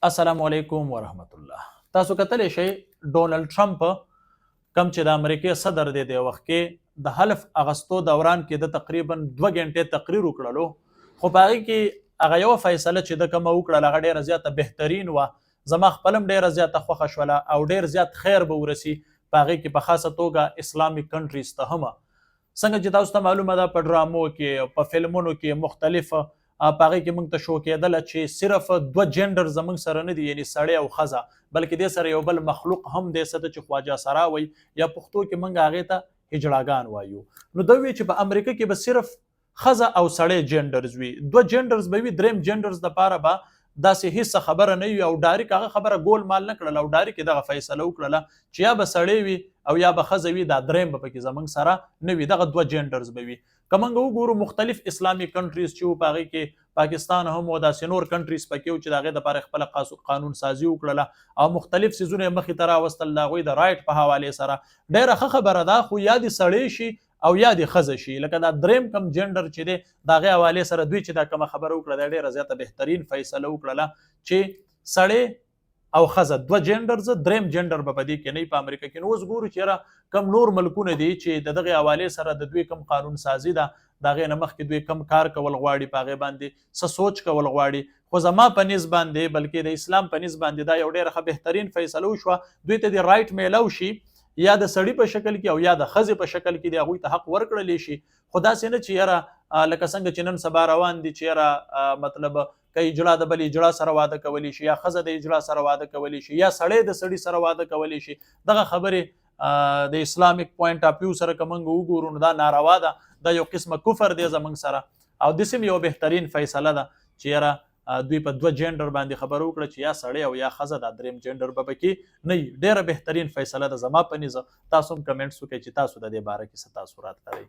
السلام علیکم ورحمت الله. تاسو کتلی شئ ډونلډ ټرمپ کم چې د امریکای صدر دی د وخت کې د حلف اغستو دوران کې د تقریبا 2 غنټې تقریر وکړلو، خو په هغې کې هغه یوه فیصله چې د کومه وکړله هغه ډېره زیاته بهترین وه. زما خپله هم ډېره زیاته خوښه شوله او ډېر زیات خیر به ورسي په هغې کې، په خاصه توګه اسلامي کنټریز ته هم. څنګه چې تاسو ته معلومه ده په ډرامو کې په فلمونو کې مختلف په هغې کې موږ ته شو کېدله چې صرف 2 جنډر زموږ سره نه دي، یعنې سړی او ښځه، بلکې دې سره یو بل مخلوق هم دی، څه ته چې خواجه سرا وایي یا پښتو کې موږ هغې ته هجړاګان وایو. نو ده وایي چې په امریکا کې به صرف ښځه او سړی جنډرز وي، 2 جنډرز به وي، دریم جنډرز دپاره به داسې هیڅ خبره نه وي. او ډایرک هغه خبره ګول مال نه کړله او ډایرک یې دغه فیصله وکړله چې یا به سړی وي او یا به ښځه وي، دا دریم به پکې زموږ سره نه وي، دغه 2 جنډرز به وي. که موږ وګورو مختلف اسلامي کنټریز چې وو په هغې کې پاکستان هم و، داسې نور کنټریز پکې وو چې د هغې دپاره خپله قانون سازي وکړله او مختلف څیزونه یې مخې ته راوستل د هغوی د رایټ په حوالې سره. ډېره ښه خبره ده، خو یا دې سړی شي او یا دې ښځه شي. لکه دا دریم کم جنډر چې دی د هغې حوالې سره دوی چې دا کومه خبره وکړه دا ډېره زیاته بهترین فیصله وکړله چې سړی او ښځه 2 جنډرز، دریم جنډر به په دې کې نه وي په امریکا کې. نو اوس ګورو چې یاره کم نور ملکونه دي چې د دغې حوالې سره د دوی کم قانون سازي ده، د هغې نه مخکې دوی کم کار کول غواړي، په هغې باندې څه سوچ کول غواړي. خو زما په نظ باندې بلکې د اسلام په نظ باندې دا یو ډېره ښه بهترین فیصله وشوه. دوی ته د رایټ میلاو شي یا د سړي په شکل کې او یا د ښځې په شکل کې د هغوی ته حق ورکړلی شي. خو داسې نه چې یاره لکه څنګه چې نن سبا روان دي چې یاره مطلب که اجړا د بل اجړا سره واده کولی شي یا ښځه د اجړا سره واده کولی شي یا سړی د سړي سره واده کولی شي. دغه خبرې د اسلامیک پوینټ اف ویو سره که موږ وګورو نو دا ناروا ده، دا یو قسمه کفر دی زموږ سره. او داسې هم یو بهترین فیصله ده چې یاره دوی په 2 جنډر باندې خبره وکړه چې یا سړی او یا ښځه، دا دریم جنډر به پکې نه وي. ډېره بهترین فیصله ده زما په نظر. تاسو هم کمنټس وکړئ چې تاسو د دې باره کې څه تاثرات لرئ.